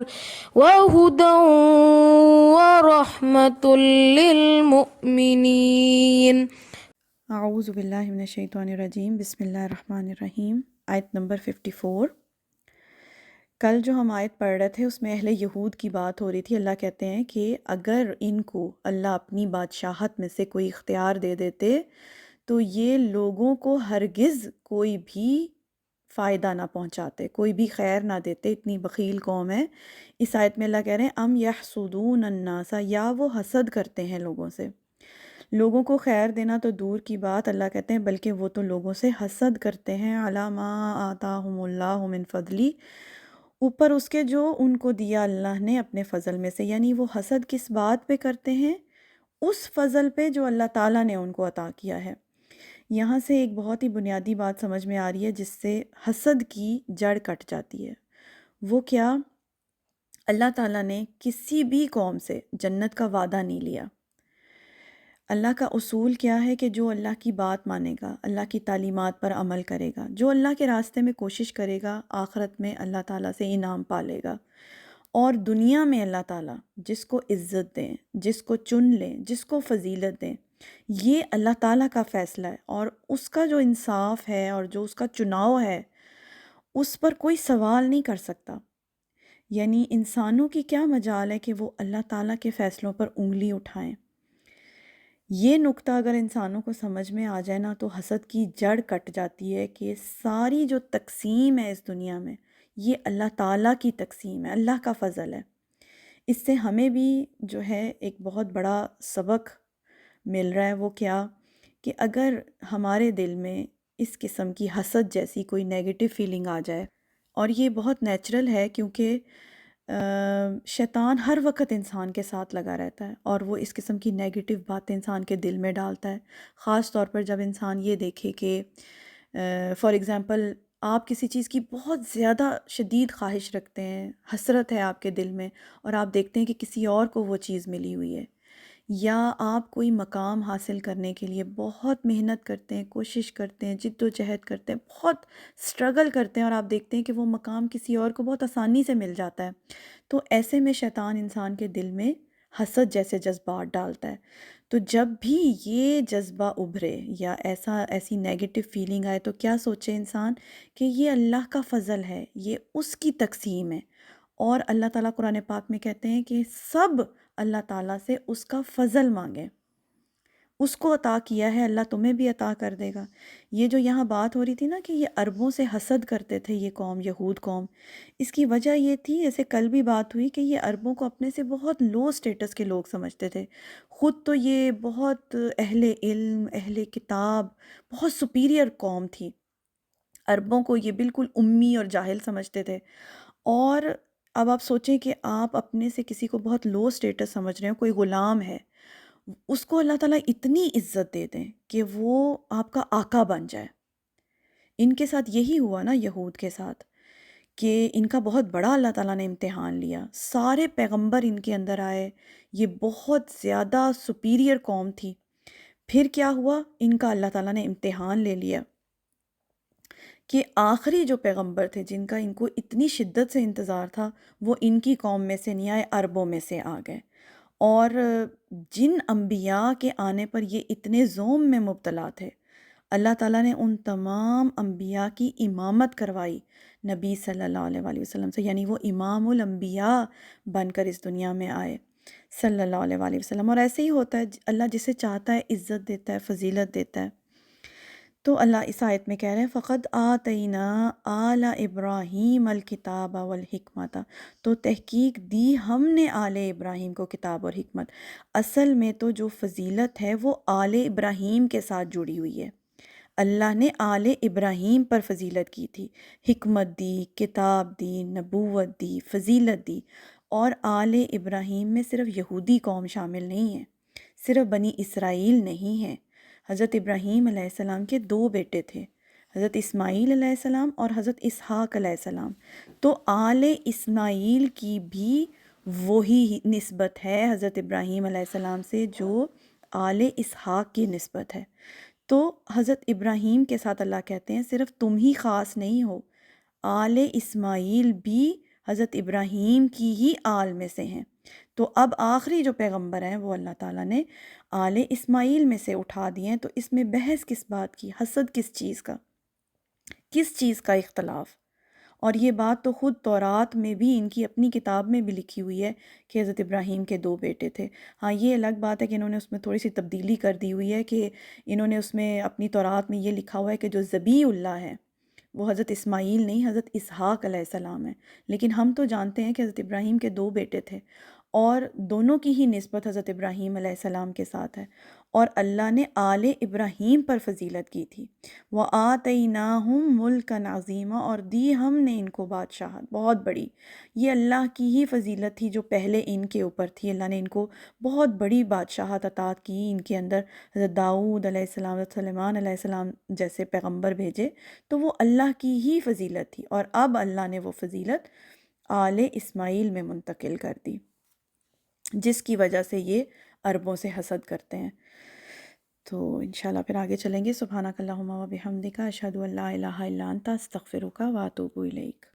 وهدى ورحمة للمؤمنين۔ اعوذ باللہ من الشیطان الرجیم، بسم اللہ الرحمن الرحیم۔ آیت نمبر 54۔ کل جو ہم آیت پڑھ رہے تھے اس میں اہل یہود کی بات ہو رہی تھی۔ اللہ کہتے ہیں کہ اگر ان کو اللہ اپنی بادشاہت میں سے کوئی اختیار دے دیتے تو یہ لوگوں کو ہرگز کوئی بھی فائدہ نہ پہنچاتے، کوئی بھی خیر نہ دیتے، اتنی بخیل قوم ہے۔ اس آیت میں اللہ کہہ رہے ہیں ام یحسدون الناس، یا وہ حسد کرتے ہیں لوگوں سے۔ لوگوں کو خیر دینا تو دور کی بات، اللہ کہتے ہیں بلکہ وہ تو لوگوں سے حسد کرتے ہیں۔ علی ما آتاہم اللہ من فضلی، اوپر اس کے جو ان کو دیا اللہ نے اپنے فضل میں سے، یعنی وہ حسد کس بات پہ کرتے ہیں؟ اس فضل پہ جو اللہ تعالیٰ نے ان کو عطا کیا ہے۔ یہاں سے ایک بہت ہی بنیادی بات سمجھ میں آ رہی ہے جس سے حسد کی جڑ کٹ جاتی ہے۔ وہ کیا؟ اللہ تعالیٰ نے کسی بھی قوم سے جنت کا وعدہ نہیں لیا۔ اللہ کا اصول کیا ہے کہ جو اللہ کی بات مانے گا، اللہ کی تعلیمات پر عمل کرے گا، جو اللہ کے راستے میں کوشش کرے گا، آخرت میں اللہ تعالیٰ سے انعام پالے گا۔ اور دنیا میں اللہ تعالیٰ جس کو عزت دیں، جس کو چن لیں، جس کو فضیلت دیں، یہ اللہ تعالیٰ کا فیصلہ ہے، اور اس کا جو انصاف ہے اور جو اس کا چناؤ ہے اس پر کوئی سوال نہیں کر سکتا۔ یعنی انسانوں کی کیا مجال ہے کہ وہ اللہ تعالیٰ کے فیصلوں پر انگلی اٹھائیں۔ یہ نقطہ اگر انسانوں کو سمجھ میں آ جائے نا تو حسد کی جڑ کٹ جاتی ہے کہ ساری جو تقسیم ہے اس دنیا میں یہ اللہ تعالیٰ کی تقسیم ہے، اللہ کا فضل ہے۔ اس سے ہمیں بھی جو ہے ایک بہت بڑا سبق مل رہا ہے۔ وہ کیا؟ کہ اگر ہمارے دل میں اس قسم کی حسد جیسی کوئی نیگیٹو فیلنگ آ جائے، اور یہ بہت نیچرل ہے کیونکہ شیطان ہر وقت انسان کے ساتھ لگا رہتا ہے اور وہ اس قسم کی نیگیٹو باتیں انسان کے دل میں ڈالتا ہے، خاص طور پر جب انسان یہ دیکھے کہ فار ایگزامپل آپ کسی چیز کی بہت زیادہ شدید خواہش رکھتے ہیں، حسرت ہے آپ کے دل میں، اور آپ دیکھتے ہیں کہ کسی اور کو وہ چیز ملی ہوئی ہے، یا آپ کوئی مقام حاصل کرنے کے لیے بہت محنت کرتے ہیں، کوشش کرتے ہیں، جد و جہد کرتے ہیں، بہت سٹرگل کرتے ہیں، اور آپ دیکھتے ہیں کہ وہ مقام کسی اور کو بہت آسانی سے مل جاتا ہے، تو ایسے میں شیطان انسان کے دل میں حسد جیسے جذبات ڈالتا ہے۔ تو جب بھی یہ جذبہ ابھرے یا ایسی نیگیٹو فیلنگ آئے تو کیا سوچے انسان کہ یہ اللہ کا فضل ہے، یہ اس کی تقسیم ہے، اور اللہ تعالیٰ قرآن پاک میں کہتے ہیں کہ سب اللہ تعالیٰ سے اس کا فضل مانگیں، اس کو عطا کیا ہے اللہ تمہیں بھی عطا کر دے گا۔ یہ جو یہاں بات ہو رہی تھی نا کہ یہ عربوں سے حسد کرتے تھے یہ قوم، یہود قوم، اس کی وجہ یہ تھی، جیسے کل بھی بات ہوئی، کہ یہ عربوں کو اپنے سے بہت لو سٹیٹس کے لوگ سمجھتے تھے۔ خود تو یہ بہت اہل علم، اہل کتاب، بہت سپیریئر قوم تھی۔ عربوں کو یہ بالکل امی اور جاہل سمجھتے تھے، اور اب آپ سوچیں کہ آپ اپنے سے کسی کو بہت لو سٹیٹس سمجھ رہے ہیں، کوئی غلام ہے، اس کو اللہ تعالیٰ اتنی عزت دے دیں کہ وہ آپ کا آقا بن جائے۔ ان کے ساتھ یہی ہوا نا، یہود کے ساتھ، کہ ان کا بہت بڑا اللہ تعالیٰ نے امتحان لیا، سارے پیغمبر ان کے اندر آئے، یہ بہت زیادہ سپیریئر قوم تھی، پھر کیا ہوا؟ ان کا اللہ تعالیٰ نے امتحان لے لیا کہ آخری جو پیغمبر تھے جن کا ان کو اتنی شدت سے انتظار تھا وہ ان کی قوم میں سے نہیں آئے، عربوں میں سے آ گئے، اور جن انبیاء کے آنے پر یہ اتنے زوم میں مبتلا تھے، اللہ تعالیٰ نے ان تمام انبیاء کی امامت کروائی نبی صلی اللہ علیہ وآلہ وسلم سے، یعنی وہ امام الانبیاء بن کر اس دنیا میں آئے صلی اللہ علیہ وآلہ وسلم۔ اور ایسے ہی ہوتا ہے، اللہ جسے چاہتا ہے عزت دیتا ہے، فضیلت دیتا ہے۔ تو اللہ اس آیت میں کہہ رہے ہیں فقد آتینا آل ابراہیم الکتاب والحکمت، تو تحقیق دی ہم نے آل ابراہیم کو کتاب اور حکمت۔ اصل میں تو جو فضیلت ہے وہ آل ابراہیم کے ساتھ جڑی ہوئی ہے، اللہ نے آل ابراہیم پر فضیلت کی تھی، حکمت دی، کتاب دی، نبوت دی، فضیلت دی، اور آل ابراہیم میں صرف یہودی قوم شامل نہیں ہے، صرف بنی اسرائیل نہیں ہے۔ حضرت ابراہیم علیہ السلام کے دو بیٹے تھے، حضرت اسماعیل علیہ السلام اور حضرت اسحاق علیہ السلام، تو آل اسماعیل کی بھی وہی نسبت ہے حضرت ابراہیم علیہ السلام سے جو آل اسحاق کی نسبت ہے۔ تو حضرت ابراہیم کے ساتھ اللہ کہتے ہیں صرف تم ہی خاص نہیں ہو، آل اسماعیل بھی حضرت ابراہیم کی ہی آل میں سے ہیں۔ تو اب آخری جو پیغمبر ہیں وہ اللہ تعالیٰ نے آل اسماعیل میں سے اٹھا دیے ہیں، تو اس میں بحث کس بات کی، حسد کس چیز کا اختلاف؟ اور یہ بات تو خود تورات میں بھی، ان کی اپنی کتاب میں بھی لکھی ہوئی ہے کہ حضرت ابراہیم کے 2 بیٹے تھے۔ ہاں یہ الگ بات ہے کہ انہوں نے اس میں تھوڑی سی تبدیلی کر دی ہوئی ہے، کہ انہوں نے اس میں اپنی تورات میں یہ لکھا ہوا ہے کہ جو ذبیح اللہ ہے وہ حضرت اسماعیل نہیں، حضرت اسحاق علیہ السلام ہے۔ لیکن ہم تو جانتے ہیں کہ حضرت ابراہیم کے 2 بیٹے تھے، اور دونوں کی ہی نسبت حضرت ابراہیم علیہ السلام کے ساتھ ہے، اور اللہ نے آل ابراہیم پر فضیلت کی تھی۔ وَآتَيْنَاهُمْ مُلْكًا عَظِيمًا، اور دی ہم نے ان کو بادشاہت بہت بڑی۔ یہ اللہ کی ہی فضیلت تھی جو پہلے ان کے اوپر تھی، اللہ نے ان کو بہت بڑی بادشاہت عطا کی، ان کے اندر حضرت داؤد علیہ السلام، حضرت سلیمان علیہ السلام جیسے پیغمبر بھیجے، تو وہ اللہ کی ہی فضیلت تھی، اور اب اللہ نے وہ فضیلت آل اسماعیل میں منتقل کر دی، جس کی وجہ سے یہ عربوں سے حسد کرتے ہیں۔ تو انشاءاللہ پھر آگے چلیں گے۔ سبحانک اللہم و بحمدک، اشہد ان لا الہ الا انت، استغفرک و اتوب الیک۔